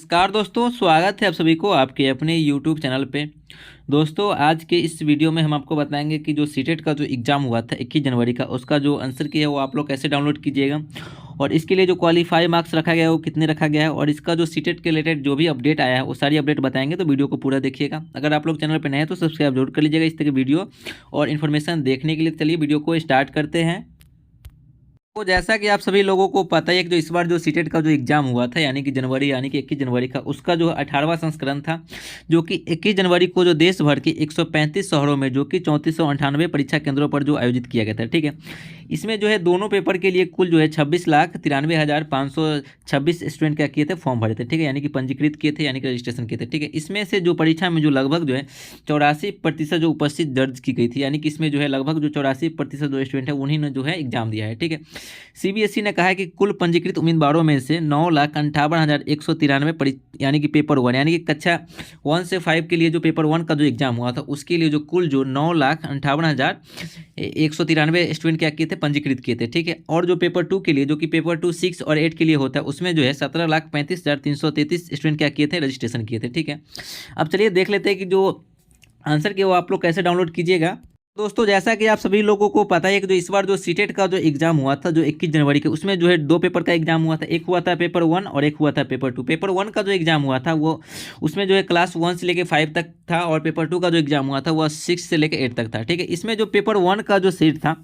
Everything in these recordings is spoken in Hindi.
नमस्कार दोस्तों, स्वागत है आप सभी को आपके अपने YouTube चैनल पे। दोस्तों, आज के इस वीडियो में हम आपको बताएंगे कि जो सीटेट का जो एग्ज़ाम हुआ था 21 जनवरी का, उसका जो आंसर की है वो आप लोग कैसे डाउनलोड कीजिएगा और इसके लिए जो क्वालिफाई मार्क्स रखा गया है वो कितने रखा गया है और इसका जो सीटेट के रिलेटेड जो भी अपडेट आया है वो सारी अपडेट बताएंगे। तो वीडियो को पूरा देखिएगा। अगर आप लोग चैनल पर नए हैं तो सब्सक्राइब जरूर कर लीजिएगा इस तरह की वीडियो और इन्फॉर्मेशन देखने के लिए। चलिए वीडियो को स्टार्ट करते हैं। तो जैसा कि आप सभी लोगों को पता है कि जो इस बार जो सीटेट का जो एग्ज़ाम हुआ था यानी कि 21 जनवरी का, उसका जो 18वां संस्करण था, जो कि 21 जनवरी को जो देश भर के 135 शहरों में जो कि 3498 परीक्षा केंद्रों पर जो आयोजित किया गया था। ठीक है, इसमें जो है दोनों पेपर के लिए कुल जो है 26,93,526 स्टूडेंट क्या किए थे, फॉर्म भरे थे। ठीक है, यानी कि पंजीकृत किए थे, यानी कि रजिस्ट्रेशन किए थे। ठीक है, इसमें से जो परीक्षा में जो लगभग जो है 84% जो उपस्थित दर्ज की गई थी, यानी कि इसमें जो है लगभग जो 84% जो स्टूडेंट है उन्हीं ने जो है एग्जाम दिया है। ठीक है, सीबीएसई ने कहा है कि कुल पंजीकृत उम्मीदवारों में से 9,58,193 यानी कि पेपर 1 यानी कि कक्षा 1 से 5 के लिए जो पेपर 1 का जो एग्जाम हुआ था उसके लिए जो कुल जो 9,58,193 स्टूडेंट क्या किए थे, पंजीकृत किए थे। ठीक है, और जो पेपर 2 के लिए, जो कि पेपर 2, 6 और 8 के लिए होता है, उसमें जो है 17,35,333 स्टूडेंट क्या किए थे, रजिस्ट्रेशन किए थे। ठीक है, अब चलिए देख लेते हैं कि जो आंसर के वो आप लोग कैसे डाउनलोड कीजिएगा। दोस्तों, जैसा कि आप सभी लोगों को पता है कि जो इस बार जो सीटेट का जो एग्जाम हुआ था जो 21 जनवरी के, उसमें जो है 2 पेपर का एग्जाम हुआ था। एक हुआ था पेपर 1 और एक हुआ था पेपर 2। पेपर 1 का जो एग्जाम हुआ था वो उसमें जो है क्लास 1 से लेकर 5 तक था और पेपर 2 का जो एग्जाम हुआ था वह 6 से लेकर 8 तक था। ठीक है, इसमें जो पेपर 1 का जो सेट था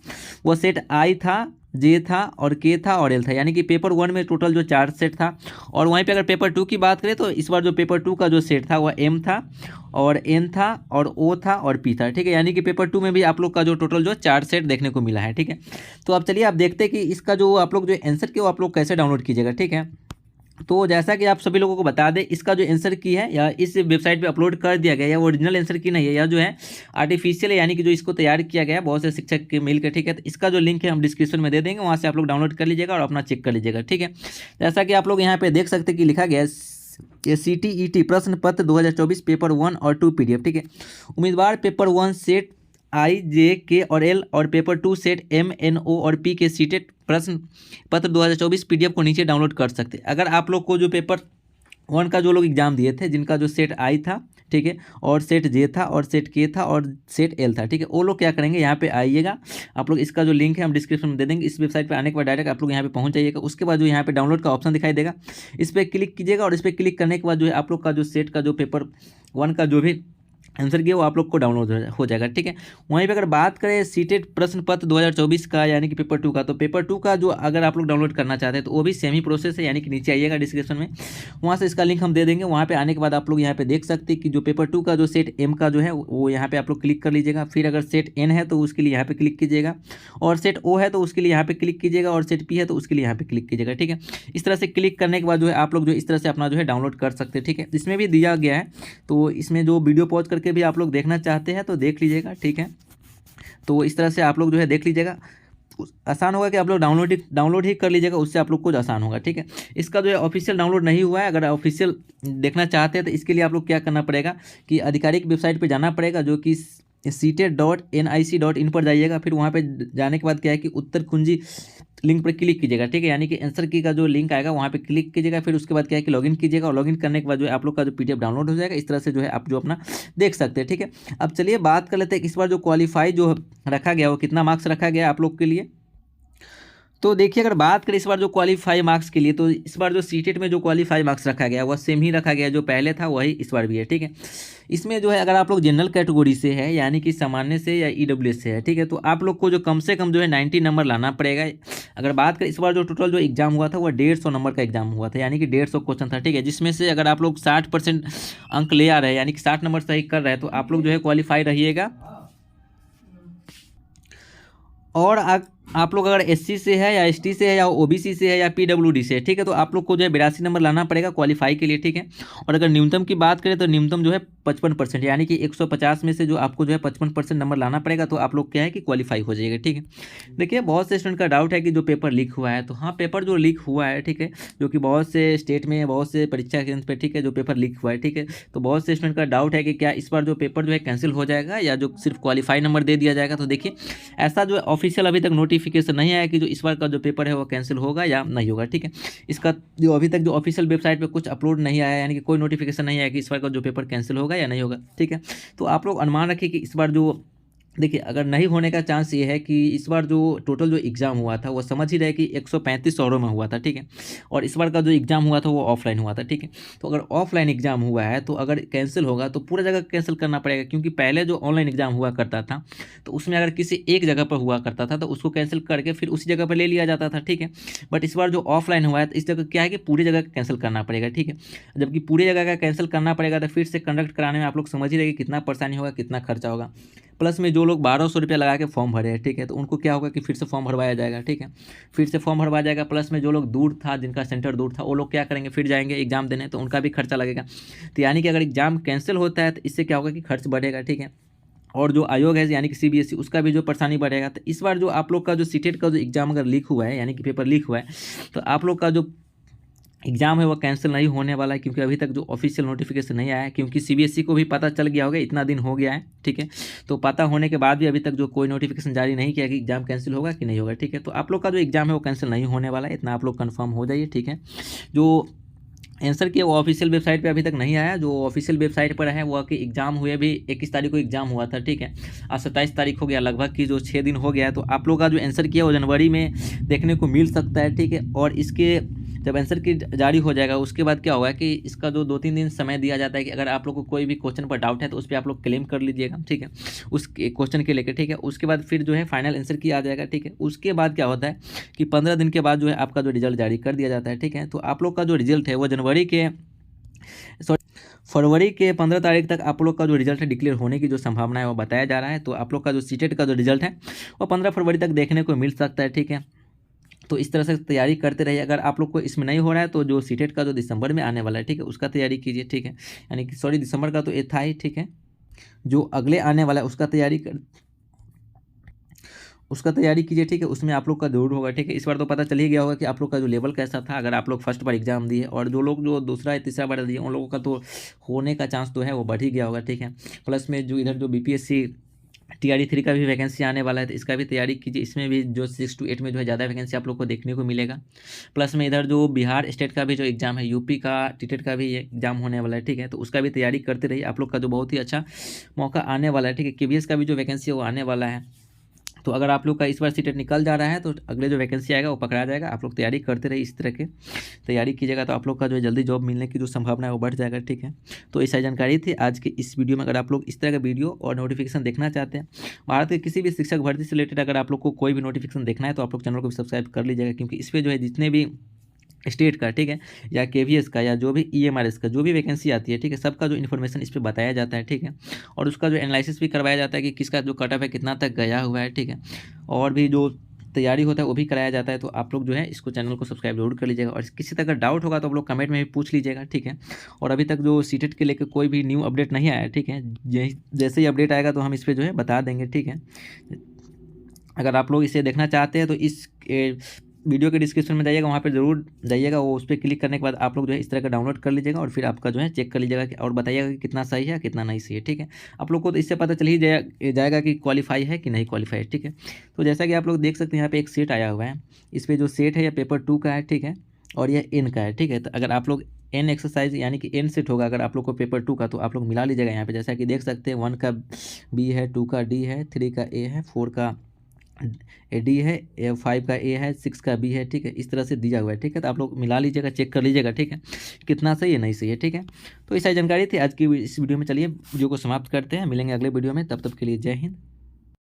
वो सेट आई था, जे था और के था और एल था, यानी कि पेपर 1 में टोटल जो 4 सेट था। और वहीं पे अगर पेपर 2 की बात करें तो इस बार जो पेपर 2 का जो सेट था वह एम था और एन था और ओ था और पी था। ठीक है, यानी कि पेपर 2 में भी आप लोग का जो टोटल जो 4 सेट देखने को मिला है। ठीक है, तो अब चलिए आप देखते हैं कि इसका जो आप लोग जो आंसर के वो आप लोग कैसे डाउनलोड कीजिएगा। ठीक है, तो जैसा कि आप सभी लोगों को बता दें, इसका जो आंसर की है या इस वेबसाइट पे अपलोड कर दिया गया है, ओरिजिनल आंसर की नहीं है, यह जो है आर्टिफिशियल है, यानी कि जो इसको तैयार किया गया है बहुत से शिक्षक के मिल के। ठीक है, तो इसका जो लिंक है हम डिस्क्रिप्शन में दे देंगे, वहाँ से आप लोग डाउनलोड कर लीजिएगा और अपना चेक कर लीजिएगा। ठीक है, जैसा कि आप लोग यहाँ पे देख सकते हैं कि लिखा गया है CTET प्रश्न पत्र 2024 पेपर 1 और 2 PDF। ठीक है, उम्मीदवार पेपर 1 सेट आई, जे, के और एल और पेपर 2 सेट एम, एन, ओ और पी के सीटेट प्रश्न पत्र 2024 PDF को नीचे डाउनलोड कर सकते हैं। अगर आप लोग को जो पेपर 1 का जो लोग एग्जाम दिए थे, जिनका जो सेट आई था, ठीक है, और सेट जे था और सेट के था और सेट एल था, ठीक है, वो लोग क्या करेंगे, यहाँ पे आइएगा आप लोग। इसका जो लिंक है हम डिस्क्रिप्शन में दे देंगे। इस वेबसाइट पे आने के बाद डायरेक्ट आप लोग यहाँ पे पहुँच जाइएगा। उसके बाद जो यहाँ पे डाउनलोड का ऑप्शन दिखाई देगा, इस पर क्लिक कीजिएगा और इस पर क्लिक करने के बाद जो है आप लोग का जो सेट का जो पेपर 1 का जो भी आंसर किया वो आप लोग को डाउनलोड हो जाएगा। ठीक है, वहीं पे अगर बात करें सीटेट प्रश्न पत्र 2024 का यानी कि पेपर 2 का, तो पेपर 2 का जो अगर आप लोग डाउनलोड करना चाहते हैं तो वो भी सेम ही प्रोसेस है, यानी कि नीचे आइएगा डिस्क्रिप्शन में, वहाँ से इसका लिंक हम दे देंगे। वहाँ पे आने के बाद आप लोग यहाँ पे देख सकते हैं कि जो पेपर 2 का जो सेट एम का जो है वो यहाँ पे आप लोग क्लिक कर लीजिएगा। फिर अगर सेट एन है तो उसके लिए यहाँ पे क्लिक कीजिएगा और सेट ओ है तो उसके लिए यहाँ पे क्लिक कीजिएगा और सेट पी है तो उसके लिए यहाँ पे क्लिक कीजिएगा। ठीक है, इस तरह से क्लिक करने के बाद जो है आप लोग जो इस तरह से अपना जो है डाउनलोड कर सकते हैं। ठीक है, इसमें भी दिया गया है, तो इसमें जो वीडियो पॉज करके भी आप लोग देखना चाहते हैं तो देख लीजिएगा। ठीक है, तो इस तरह से आप लोग जो है देख लीजिएगा, आसान होगा कि आप लोग डाउनलोड ही कर लीजिएगा, उससे आप लोग को आसान होगा। ठीक है, इसका जो है ऑफिशियल डाउनलोड नहीं हुआ है। अगर ऑफिशियल देखना चाहते हैं तो इसके लिए आप लोग क्या करना पड़ेगा कि आधिकारिक वेबसाइट पे जाना पड़ेगा, जो कि CTET.nic.in पर जाइएगा। फिर वहाँ पे जाने के बाद क्या है कि उत्तर कुंजी लिंक पर क्लिक कीजिएगा। ठीक है, यानी कि आंसर की का जो लिंक आएगा वहाँ पे क्लिक कीजिएगा। फिर उसके बाद क्या है कि लॉगिन कीजिएगा और लॉगिन करने के बाद जो है आप लोग का जो PDF डाउनलोड हो जाएगा। इस तरह से जो है आप जो अपना देख सकते हैं। ठीक है, अब चलिए बात कर लेते हैं इस बार जो क्वालिफाई जो रखा गया वो कितना मार्क्स रखा गया आप लोग के लिए। तो देखिए, अगर बात करें इस बार जो क्वालिफाई मार्क्स के लिए, तो इस बार जो सीटेट में जो क्वालिफाई मार्क्स रखा गया वह सेम ही रखा गया, जो पहले था वही इस बार भी है। ठीक है, इसमें जो है अगर आप लोग जनरल कैटेगरी से है यानी कि सामान्य से या EWS से है, ठीक है, तो आप लोग को जो कम से कम जो है 90 नंबर लाना पड़ेगा। अगर बात करें इस बार जो टोटल जो एग्जाम हुआ था वह 150 नंबर का एग्जाम हुआ था, यानी कि 150 क्वेश्चन था। ठीक है, जिसमें से अगर आप लोग 60% अंक ले आ रहे हैं, यानी कि 60 नंबर सही कर रहे हैं, तो आप लोग जो है क्वालिफाई रहिएगा। और आप लोग अगर SC से है या ST से है या OBC से है या PWD से है, ठीक है, तो आप लोग को जो है 82 नंबर लाना पड़ेगा क्वालिफाई के लिए। ठीक है, और अगर न्यूनतम की बात करें तो न्यूनतम जो है 55%, यानी कि 150 में से जो आपको जो है 55% नंबर लाना पड़ेगा, तो आप लोग क्या है कि क्वालिफाई हो जाएगा। ठीक है, देखिए बहुत से स्टूडेंट का डाउट है कि जो पेपर लीक हुआ है, तो हाँ पेपर जो लीक हुआ है, ठीक है, जो कि बहुत से स्टेट में बहुत से परीक्षा केंद्र पे, ठीक है, जो पेपर लीक हुआ है, ठीक है, तो बहुत से स्टूडेंट का डाउट है कि क्या इस बार जो पेपर जो है कैंसिल हो जाएगा या जो सिर्फ क्वालिफाई नंबर दे दिया जाएगा। तो देखिए ऐसा जो ऑफिशियल अभी तक नोटिफिकेशन नहीं आया कि जो इस बार का जो पेपर है वो कैंसिल होगा या नहीं होगा। ठीक है, इसका जो अभी तक जो ऑफिशियल वेबसाइट पे कुछ अपलोड नहीं आया, यानी कि कोई नोटिफिकेशन नहीं आया कि इस बार का जो पेपर कैंसिल होगा या नहीं होगा। ठीक है, तो आप लोग अनुमान रखिए कि इस बार जो देखिए अगर नहीं होने का चांस ये है कि इस बार जो टोटल जो एग्ज़ाम हुआ था वो समझ ही रहे कि 135 शहरों में हुआ था। ठीक है, और इस बार का जो एग्ज़ाम हुआ था वो ऑफलाइन हुआ था। ठीक है, तो अगर ऑफलाइन एग्ज़ाम हुआ है तो अगर कैंसिल होगा तो पूरा जगह कैंसिल करना पड़ेगा, क्योंकि पहले जो ऑनलाइन एग्ज़ाम हुआ करता था तो उसमें अगर किसी एक जगह पर हुआ करता था तो उसको कैंसिल करके फिर उसी जगह पर ले लिया जाता था। ठीक है, बट इस बार जो ऑफलाइन हुआ है तो इस जगह क्या है कि पूरी जगह कैंसिल करना पड़ेगा। ठीक है, जबकि पूरी जगह का कैंसिल करना पड़ेगा तो फिर से कंडक्ट कराने में आप लोग समझ ही रहे कि कितना परेशानी होगा, कितना खर्चा होगा। प्लस में जो लोग 1200 रुपया लगा के फॉर्म भरे हैं, ठीक है, तो उनको क्या होगा कि फिर से फॉर्म भरवाया जाएगा। ठीक है, फिर से फॉर्म भरवाया जाएगा। प्लस में जो लोग दूर था, जिनका सेंटर दूर था, वो लोग क्या करेंगे, फिर जाएंगे एग्जाम देने, तो उनका भी खर्चा लगेगा। तो यानी कि अगर एग्जाम कैंसिल होता है तो इससे क्या होगा कि खर्च बढ़ेगा। ठीक है, और जो आयोग है यानी कि CBSE, उसका भी जो परेशानी बढ़ेगा। तो इस बार जो आप लोग का जो सीटेट का जो एग्जाम अगर लीक हुआ है, यानी कि पेपर लीक हुआ है, तो आप लोग का जो एग्ज़ाम है वो कैंसिल नहीं होने वाला है, क्योंकि अभी तक जो ऑफिशियल नोटिफिकेशन नहीं आया है, क्योंकि CBSE को भी पता चल गया होगा, इतना दिन हो गया है। ठीक है, तो पता होने के बाद भी अभी तक जो कोई नोटिफिकेशन जारी नहीं किया कि एग्ज़ाम कैंसिल होगा कि नहीं होगा। ठीक है, तो आप लोग का जो एग्ज़ाम है वो कैंसिल नहीं होने वाला है, इतना आप लोग कन्फर्म हो जाइए। ठीक है, जो आंसर की वो ऑफिशियल वेबसाइट पे अभी तक नहीं आया, जो ऑफिशियल वेबसाइट पर है वो कि एग्ज़ाम हुए भी 21 तारीख को एग्ज़ाम हुआ था। ठीक है, आज 27 तारीख हो गया, लगभग की जो 6 दिन हो गया है। तो आप लोग का जो आंसर किया वो जनवरी में देखने को मिल सकता है। ठीक है, और इसके जब आंसर की जारी हो जाएगा उसके बाद क्या होगा कि इसका जो 2-3 दिन समय दिया जाता है कि अगर आप लोग को कोई भी क्वेश्चन पर डाउट है तो उस पर आप लोग क्लेम कर लीजिएगा। ठीक है, उस क्वेश्चन के लेकर। ठीक है, उसके बाद फिर जो है फाइनल आंसर की आ जाएगा। ठीक है, उसके बाद क्या होता है कि 15 दिन के बाद जो है आपका जो रिजल्ट जारी कर दिया जाता है। ठीक है, तो आप लोग का जो रिजल्ट है वो फरवरी के 15 तारीख तक आप लोग का जो रिजल्ट है डिक्लेयर होने की जो संभावना है वो बताया जा रहा है। तो आप लोग का जो सीटेट का जो रिजल्ट है वो 15 फरवरी तक देखने को मिल सकता है। ठीक है, तो इस तरह से तैयारी करते रहिए। अगर आप लोग को इसमें नहीं हो रहा है तो जो सीटेट का जो दिसंबर में आने वाला है, ठीक है, उसका तैयारी कीजिए। ठीक है, यानी कि सॉरी दिसंबर का तो ये था ही। ठीक है, जो अगले आने वाला है उसका तैयारी कीजिए। ठीक है, उसमें आप लोग का जरूर होगा। ठीक है, इस बार तो पता चल ही गया होगा कि आप लोग का जो लेवल कैसा था, अगर आप लोग फर्स्ट बार एग्जाम दिए, और जो लोग जो दूसरा या तीसरा बार दिए उन लोगों का तो होने का चांस तो है वो बढ़ ही गया होगा। ठीक है, प्लस में जो इधर जो BPSC TRE 3 का भी वैकेंसी आने वाला है, तो इसका भी तैयारी कीजिए। इसमें भी जो 6 to 8 में जो है ज़्यादा वैकेंसी आप लोग को देखने को मिलेगा। प्लस में इधर जो बिहार स्टेट का भी जो एग्ज़ाम है, UP का टेट का भी एग्ज़ाम होने वाला है। ठीक है, तो उसका भी तैयारी करते रहिए। आप लोग का जो बहुत ही अच्छा मौका आने वाला है। ठीक है, KVS का भी जो वैकेंसी है वो आने वाला है। तो अगर आप लोग का इस बार सीटेट निकल जा रहा है तो अगले जो वैकेंसी आएगा वो पकड़ा जाएगा। आप लोग तैयारी करते रहिए, इस तरह के तैयारी कीजिएगा तो आप लोग का जो है जल्दी जॉब मिलने की जो संभावना है वो बढ़ जाएगा। ठीक है, तो ऐसा जानकारी थी आज की इस वीडियो में। अगर आप लोग इस तरह का वीडियो और नोटिफिकेशन देखना चाहते हैं भारत के किसी भी शिक्षक भर्ती से रिलेटेड, अगर आप लोग को कोई भी नोटिफिकेशन देखना है तो आप लोग चैनल को भी सब्सक्राइब कर लीजिएगा, क्योंकि इस पर जो है जितने भी स्टेट का, ठीक है, या KVS का, या जो भी EMRS का जो भी वैकेंसी आती है, ठीक है, सबका जो इन्फॉर्मेशन इस पर बताया जाता है। ठीक है, और उसका जो एनालिसिस भी करवाया जाता है कि किसका जो कट ऑफ है कितना तक गया हुआ है। ठीक है, और भी जो तैयारी होता है वो भी कराया जाता है। तो आप लोग जो है इसको चैनल को सब्सक्राइब जरूर कर लीजिएगा, और किसी तरह का डाउट होगा तो आप लोग कमेंट में भी पूछ लीजिएगा। ठीक है, और अभी तक जो सीटेट के लेकर कोई भी न्यू अपडेट नहीं आया है, ठीक है, जैसे ही अपडेट आएगा तो हम इस पर जो है बता देंगे। ठीक है, अगर आप लोग इसे देखना चाहते हैं तो इस वीडियो के डिस्क्रिप्शन में जाइएगा, वहाँ पर जरूर जाइएगा। वो उस पर क्लिक करने के बाद आप लोग जो है इस तरह का डाउनलोड कर लीजिएगा, और फिर आपका जो है चेक कर लीजिएगा और बताइएगा कि कितना सही है कितना नहीं सही है। ठीक है, आप लोग को तो इससे पता चल ही जाएगा कि क्वालिफाई है कि नहीं क्वालिफाई है। ठीक है, तो जैसा कि आप लोग देख सकते हैं यहाँ पे एक सेट आया हुआ है। इस पर जो सेट है यह पेपर 2 का है। ठीक है, और यह N का है। ठीक है, तो अगर आप लोग N एक्सरसाइज यानी कि N सेट होगा अगर आप लोग को पेपर 2 का, तो आप लोग मिला लीजिएगा यहाँ पे। जैसा कि देख सकते हैं 1 का B है, 2 का D है, 3 का A है, 4 का D है, 5 का A है, 6 का B है। ठीक है, इस तरह से दिया हुआ है। ठीक है, तो आप लोग मिला लीजिएगा, चेक कर लीजिएगा। ठीक है, कितना सही है नहीं सही है। ठीक है, तो ऐसा जानकारी थी आज की इस वीडियो में। चलिए वीडियो को समाप्त करते हैं, मिलेंगे अगले वीडियो में, तब तक के लिए जय हिंद।